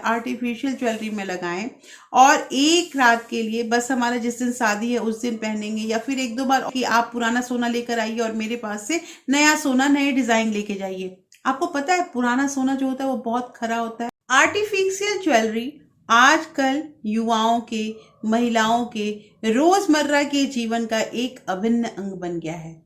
Artificial jewellery में लगाएं और एक रात के लिए बस हमारा जिस दिन शादी है उस दिन पहनेंगे, या फिर एक दो बार कि आप पुराना सोना लेकर आइए और मेरे पास से नया सोना नए डिजाइन लेके जाइए। आपको पता है पुराना सोना जो होता है वो बहुत खरा होता है। आर्टिफिशियल ज्वेलरी आजकल युवाओं के, महिलाओं के रोजमर्रा के जीवन का एक अभिन्न अंग बन गया है।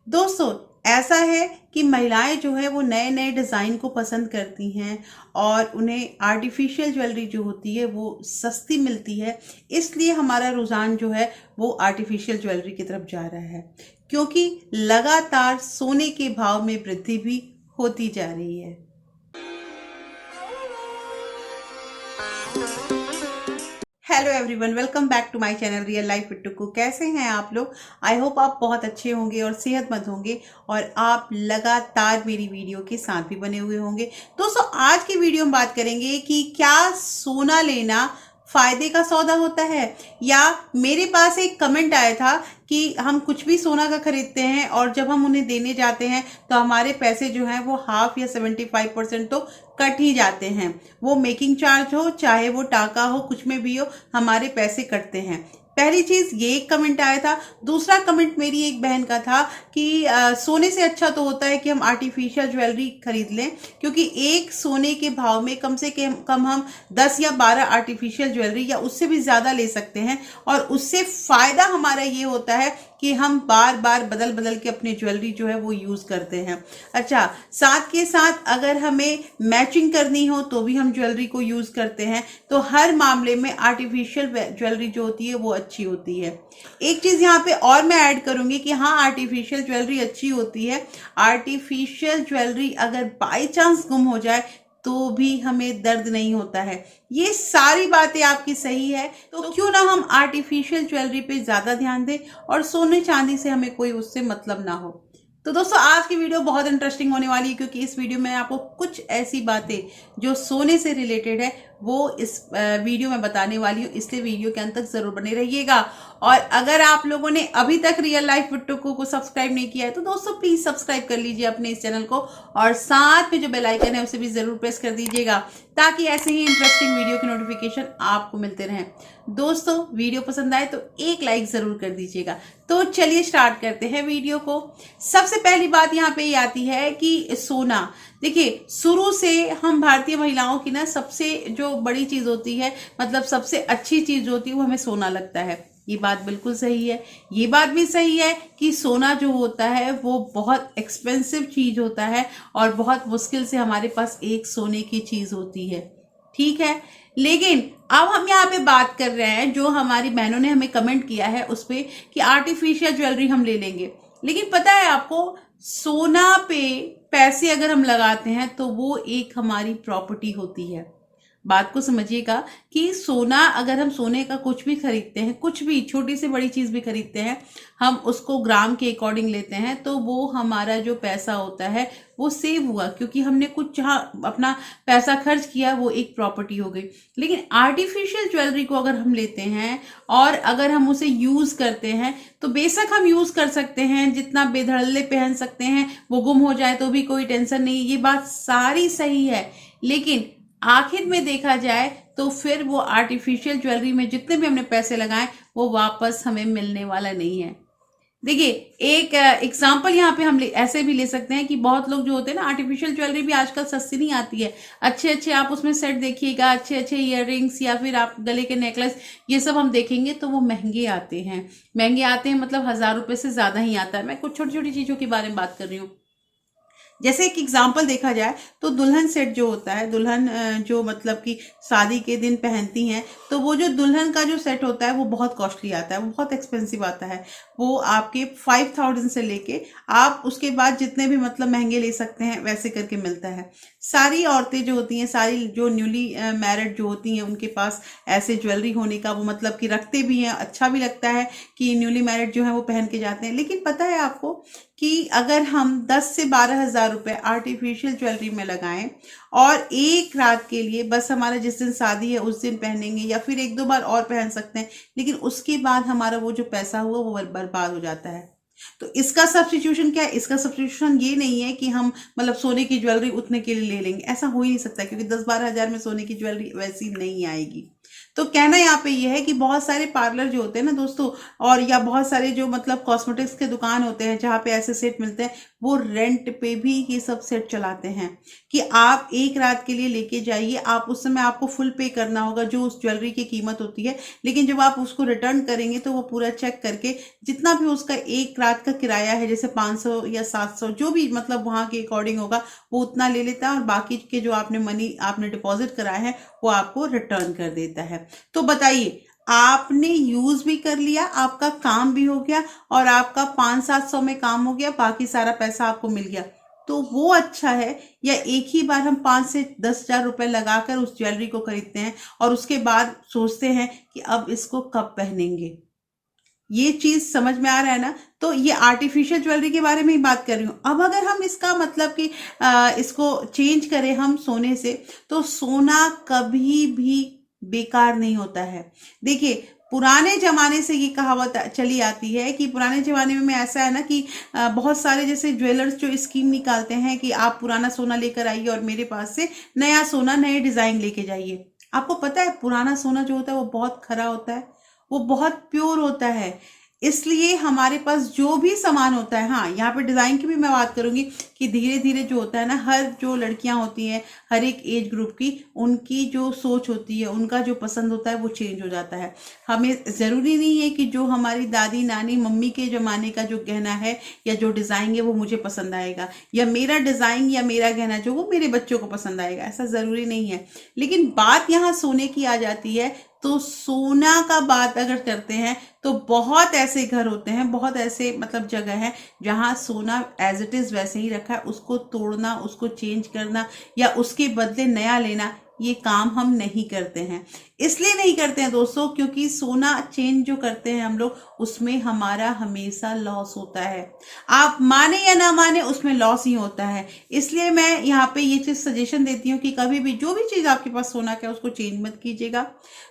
दोस्तों, ऐसा है कि महिलाएं जो है वो नए नए डिज़ाइन को पसंद करती हैं और उन्हें आर्टिफिशियल ज्वेलरी जो होती है वो सस्ती मिलती है, इसलिए हमारा रुझान जो है वो आर्टिफिशियल ज्वेलरी की तरफ जा रहा है, क्योंकि लगातार सोने के भाव में वृद्धि भी होती जा रही है। Hello everyone, welcome back to my channel real life with Tukku. कैसे हैं आप लोग? आई होप आप बहुत अच्छे होंगे और सेहतमंद होंगे और आप लगातार मेरी वीडियो के साथ भी बने हुए होंगे। दोस्तों, आज की वीडियो में बात करेंगे कि क्या सोना लेना फायदे का सौदा होता है, या मेरे पास एक कमेंट आया था कि हम कुछ भी सोना का खरीदते हैं और जब हम उन्हें देने जाते हैं तो हमारे पैसे जो हैं वो हाफ या 75% तो कट ही जाते हैं। वो मेकिंग चार्ज हो चाहे वो टाका हो, कुछ में भी हो, हमारे पैसे कटते हैं। पहली चीज ये एक कमेंट आया था। दूसरा कमेंट मेरी एक बहन का था कि सोने से अच्छा तो होता है कि हम आर्टिफिशियल ज्वेलरी खरीद लें, क्योंकि एक सोने के भाव में कम से कम हम 10 या 12 आर्टिफिशियल ज्वेलरी या उससे भी ज्यादा ले सकते हैं, और उससे फायदा हमारा ये होता है कि हम बार बार बदल बदल के अपनी ज्वेलरी जो है वो यूज करते हैं। अच्छा, साथ के साथ अगर हमें मैचिंग करनी हो तो भी हम ज्वेलरी को यूज करते हैं, तो हर मामले में आर्टिफिशियल ज्वेलरी जो होती है वो अच्छी होती है। एक चीज यहाँ पे और मैं ऐड करूंगी कि हाँ, आर्टिफिशियल ज्वेलरी अच्छी होती है। आर्टिफिशियल ज्वेलरी अगर बाई चांस गुम हो जाए तो भी हमें दर्द नहीं होता है। ये सारी बातें आपकी सही है, तो क्यों ना हम आर्टिफिशियल ज्वेलरी पे ज्यादा ध्यान दें और सोने चांदी से हमें कोई उससे मतलब ना हो। तो दोस्तों, आज की वीडियो बहुत इंटरेस्टिंग होने वाली है, क्योंकि इस वीडियो में आपको कुछ ऐसी बातें जो सोने से रिलेटेड है वो इस वीडियो में बताने वाली हूँ, इसलिए वीडियो के अंत तक जरूर बने रहिएगा। और अगर आप लोगों ने अभी तक रियल लाइफ विद टुक्कू को सब्सक्राइब नहीं किया है तो दोस्तों प्लीज सब्सक्राइब कर लीजिए अपने इस चैनल को, और साथ में जो बेल आइकन है उसे भी जरूर प्रेस कर दीजिएगा, ताकि ऐसे ही इंटरेस्टिंग वीडियो के नोटिफिकेशन आपको मिलते रहें। दोस्तों, वीडियो पसंद आए तो एक लाइक जरूर कर दीजिएगा। तो चलिए स्टार्ट करते हैं वीडियो को। सबसे पहली बात यहाँ पे ये आती है कि सोना, देखिए शुरू से हम भारतीय महिलाओं की ना सबसे जो बड़ी चीज होती है, मतलब सबसे अच्छी चीज होती है, वो हमें सोना लगता है। ये बात बिल्कुल सही है। ये बात भी सही है कि सोना जो होता है वो बहुत एक्सपेंसिव चीज होता है और बहुत मुश्किल से हमारे पास एक सोने की चीज होती है, ठीक है। लेकिन अब हम यहाँ पे बात कर रहे हैं, जो हमारी बहनों ने हमें कमेंट किया है उस पे, कि आर्टिफिशियल ज्वेलरी हम ले लेंगे। लेकिन पता है आपको, सोना पे पैसे अगर हम लगाते हैं तो वो एक हमारी प्रॉपर्टी होती है। बात को समझिएगा कि सोना, अगर हम सोने का कुछ भी खरीदते हैं, कुछ भी छोटी से बड़ी चीज भी खरीदते हैं, हम उसको ग्राम के अकॉर्डिंग लेते हैं, तो वो हमारा जो पैसा होता है वो सेव हुआ, क्योंकि हमने कुछ जहाँ अपना पैसा खर्च किया वो एक प्रॉपर्टी हो गई। लेकिन आर्टिफिशियल ज्वेलरी को अगर हम लेते हैं और अगर हम उसे यूज करते हैं तो बेशक हम यूज कर सकते हैं, जितना बेधड़ल्ले पहन सकते हैं, वो गुम हो जाए तो भी कोई टेंशन नहीं, ये बात सारी सही है। लेकिन आखिर में देखा जाए तो फिर वो आर्टिफिशियल ज्वेलरी में जितने भी हमने पैसे लगाए वो वापस हमें मिलने वाला नहीं है। देखिए, एक एग्जांपल यहाँ पे हम ऐसे भी ले सकते हैं कि बहुत लोग जो होते हैं ना, आर्टिफिशियल ज्वेलरी भी आजकल सस्ती नहीं आती है। अच्छे अच्छे आप उसमें सेट देखिएगा, अच्छे अच्छे इयररिंग्स या फिर आप गले के नेकलेस, ये सब हम देखेंगे तो वो महंगे आते हैं। महंगे आते हैं मतलब 1000 रुपए से ज्यादा ही आता है। मैं कुछ छोटी छोटी चीजों के बारे में बात कर रही हूँ। जैसे एक एग्जाम्पल देखा जाए तो दुल्हन सेट जो होता है, दुल्हन जो मतलब कि शादी के दिन पहनती हैं, तो वो जो दुल्हन का जो सेट होता है वो बहुत कॉस्टली आता है, वो बहुत एक्सपेंसिव आता है। वो आपके 5000 से लेके आप उसके बाद जितने भी मतलब महंगे ले सकते हैं वैसे करके मिलता है। सारी औरतें जो होती हैं, सारी जो न्यूली मैरिड जो होती हैं, उनके पास ऐसे ज्वेलरी होने का वो मतलब कि रखते भी हैं, अच्छा भी लगता है कि न्यूली मैरिड जो है वो पहन के जाते हैं। लेकिन पता है आपको कि अगर हम 10 से 12 हजार रुपए आर्टिफिशियल ज्वेलरी में लगाएं और एक रात के लिए बस हमारा जिस दिन शादी है उस दिन पहनेंगे, या फिर एक दो बार और पहन सकते हैं, लेकिन उसके बाद हमारा वो जो पैसा हुआ वो बर्बाद हो जाता है। तो इसका सब्स्टिट्यूशन क्या है? इसका सब्स्टिट्यूशन ये नहीं है कि हम मतलब सोने की ज्वेलरी उतने के लिए ले लेंगे, ऐसा हो ही नहीं सकता, क्योंकि 10-12 हजार में सोने की ज्वेलरी वैसी नहीं आएगी। तो कहना यहाँ पे ये है कि बहुत सारे पार्लर जो होते हैं ना दोस्तों, और या बहुत सारे जो मतलब कॉस्मेटिक्स के दुकान होते हैं जहाँ पे ऐसे सेट मिलते हैं, वो रेंट पे भी ये सब सेट चलाते हैं कि आप एक रात के लिए लेके जाइए, आप उस समय आपको फुल पे करना होगा जो उस ज्वेलरी की कीमत होती है, लेकिन जब आप उसको रिटर्न करेंगे तो वो पूरा चेक करके जितना भी उसका एक रात का किराया है, जैसे 500 या 700 जो भी मतलब वहाँ के अकॉर्डिंग होगा, वो उतना ले लेता है और बाकी के जो आपने मनी आपने डिपॉजिट कराया है वो आपको रिटर्न कर देता है। तो बताइए, आपने यूज भी कर लिया, आपका काम भी हो गया और आपका 500-700 में काम हो गया, बाकी सारा पैसा आपको मिल गया। तो वो अच्छा है, या एक ही बार हम 5 से 10 हजार रुपए लगाकर उस ज्वेलरी को खरीदते हैं और उसके बाद सोचते हैं कि अब इसको कब पहनेंगे। ये चीज समझ में आ रहा है ना? तो ये आर्टिफिशियल ज्वेलरी के बारे में ही बात कर रही हूँ। अब अगर हम इसका मतलब कि इसको चेंज करें हम सोने से, तो सोना कभी भी बेकार नहीं होता है। देखिए, पुराने जमाने से ये कहावत चली आती है कि पुराने जमाने में ऐसा है ना कि बहुत सारे जैसे ज्वेलर्स जो स्कीम निकालते हैं कि आप पुराना सोना लेकर आइए और मेरे पास से नया सोना नए डिजाइन लेके जाइए। आपको पता है पुराना सोना जो होता है वो बहुत खरा होता है, वो बहुत प्योर होता है। इसलिए हमारे पास जो भी सामान होता है, हाँ यहाँ पे डिजाइन की भी मैं बात करूंगी कि धीरे धीरे जो होता है ना, हर जो लड़कियां होती हैं हर एक एज ग्रुप की, उनकी जो सोच होती है, उनका जो पसंद होता है वो चेंज हो जाता है। हमें जरूरी नहीं है कि जो हमारी दादी नानी मम्मी के जमाने का जो गहना है या जो डिजाइन है वो मुझे पसंद आएगा, या मेरा डिजाइन या मेरा गहना जो वो मेरे बच्चों को पसंद आएगा, ऐसा जरूरी नहीं है। लेकिन बात यहाँ सोने की आ जाती है। तो सोना का बात अगर करते हैं तो बहुत ऐसे घर होते हैं, बहुत ऐसे मतलब जगह है जहां सोना एज इट इज वैसे ही रखा है, उसको तोड़ना, उसको चेंज करना या उसके बदले नया लेना, ये काम हम नहीं करते हैं। इसलिए नहीं करते हैं दोस्तों क्योंकि सोना चेंज जो करते हैं हम लोग, उसमें हमारा हमेशा लॉस होता है। आप माने या ना माने, उसमें लॉस ही होता है। इसलिए मैं यहाँ पे ये चीज सजेशन देती हूँ कि कभी भी जो भी चीज आपके पास सोना का उसको चेंज मत कीजिएगा।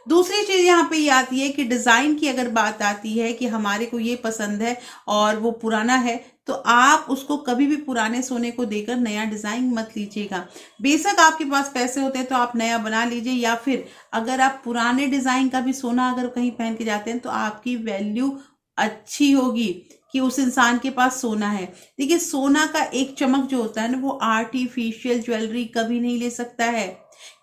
दूसरी चीज यहाँ पे ये आती है कि डिजाइन की अगर बात आती है कि हमारे को ये पसंद है और वो पुराना है, तो आप उसको कभी भी पुराने सोने को देकर नया डिजाइन मत लीजिएगा। बेशक आपके पास पैसे होते हैं तो आप नया बना लीजिए, या फिर अगर आप पुराने डिजाइन का भी सोना अगर कहीं पहन के जाते हैं तो आपकी वैल्यू अच्छी होगी कि उस इंसान के पास सोना है। देखिए, सोना का एक चमक जो होता है ना, वो आर्टिफिशियल ज्वेलरी कभी नहीं ले सकता है।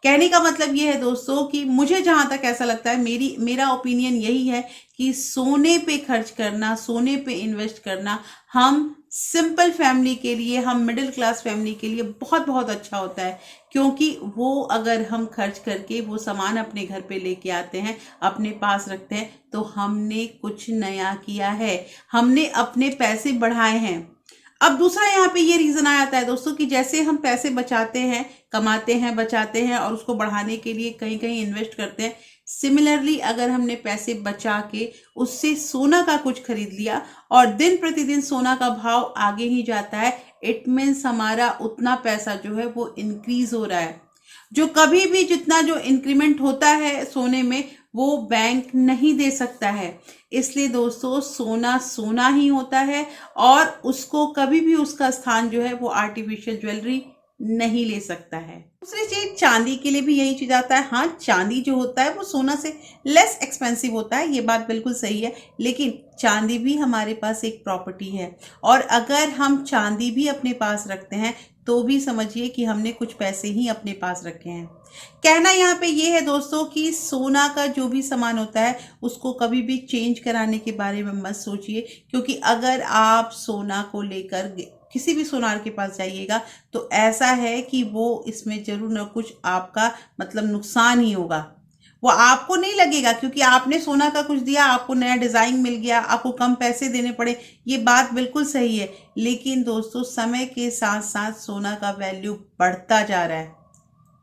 कहने का मतलब ये है दोस्तों कि मुझे जहां तक ऐसा लगता है, मेरा ओपिनियन यही है कि सोने पे खर्च करना, सोने पे इन्वेस्ट करना हम सिंपल फैमिली के लिए, हम मिडिल क्लास फैमिली के लिए बहुत बहुत अच्छा होता है। क्योंकि वो अगर हम खर्च करके वो सामान अपने घर पे लेके आते हैं, अपने पास रखते हैं, तो हमने कुछ नया किया है, हमने अपने पैसे बढ़ाए हैं। अब दूसरा यहाँ पे ये रीजन आ जाता है दोस्तों कि जैसे हम पैसे बचाते हैं, कमाते हैं, बचाते हैं और उसको बढ़ाने के लिए कहीं कहीं इन्वेस्ट करते हैं, सिमिलरली अगर हमने पैसे बचा के उससे सोना का कुछ खरीद लिया और दिन प्रतिदिन सोना का भाव आगे ही जाता है, इट मीन्स हमारा उतना पैसा जो है वो इंक्रीज हो रहा है। जो कभी भी जितना जो इंक्रीमेंट होता है सोने में, वो बैंक नहीं दे सकता है। इसलिए दोस्तों, सोना सोना ही होता है और उसको कभी भी उसका स्थान जो है वो आर्टिफिशियल ज्वेलरी नहीं ले सकता है। दूसरी चीज, चांदी के लिए भी यही चीज आता है। हाँ, चांदी जो होता है वो सोना से लेस एक्सपेंसिव होता है, ये बात बिल्कुल सही है, लेकिन चांदी भी हमारे पास एक प्रॉपर्टी है और अगर हम चांदी भी अपने पास रखते हैं तो भी समझिए कि हमने कुछ पैसे ही अपने पास रखे हैं। कहना यहाँ पे ये है दोस्तों कि सोना का जो भी सामान होता है उसको कभी भी चेंज कराने के बारे में मत सोचिए, क्योंकि अगर आप सोना को लेकर किसी भी सोनार के पास जाइएगा तो ऐसा है कि वो इसमें जरूर न कुछ आपका मतलब नुकसान ही होगा। वो आपको नहीं लगेगा क्योंकि आपने सोना का कुछ दिया, आपको नया डिजाइन मिल गया, आपको कम पैसे देने पड़े, ये बात बिल्कुल सही है। लेकिन दोस्तों, समय के साथ साथ सोना का वैल्यू बढ़ता जा रहा है।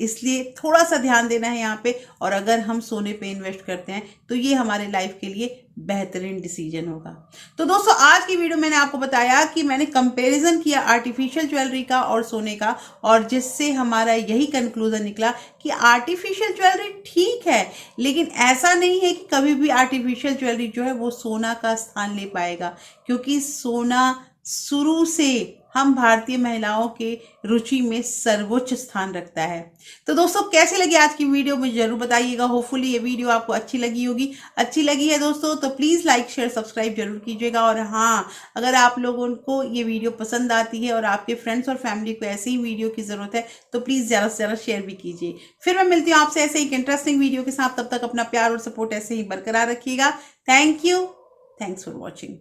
इसलिए थोड़ा सा ध्यान देना है यहाँ पे। और अगर हम सोने पे इन्वेस्ट करते हैं तो ये हमारे लाइफ के लिए बेहतरीन डिसीजन होगा। तो दोस्तों आज की वीडियो मैंने आपको बताया कि मैंने कंपैरिजन किया आर्टिफिशियल ज्वेलरी का और सोने का, और जिससे हमारा यही कंक्लूजन निकला कि आर्टिफिशियल ज्वेलरी ठीक है, लेकिन ऐसा नहीं है कि कभी भी आर्टिफिशियल ज्वेलरी जो है वो सोना का स्थान ले पाएगा, क्योंकि सोना शुरू से हम भारतीय महिलाओं के रुचि में सर्वोच्च स्थान रखता है। तो दोस्तों कैसी लगी आज की वीडियो मुझे जरूर बताइएगा। होपफुली ये वीडियो आपको अच्छी लगी होगी। अच्छी लगी है दोस्तों तो प्लीज़ लाइक शेयर सब्सक्राइब जरूर कीजिएगा। और हाँ, अगर आप लोगों को ये वीडियो पसंद आती है और आपके फ्रेंड्स और फैमिली को ऐसे ही वीडियो की ज़रूरत है तो प्लीज़ ज़्यादा से ज़्यादा शेयर भी कीजिए। फिर मैं मिलती हूँ आपसे ऐसे ही एक इंटरेस्टिंग वीडियो के साथ। तब तक अपना प्यार और सपोर्ट ऐसे ही बरकरार रखिएगा। Thank you. Thanks for watching.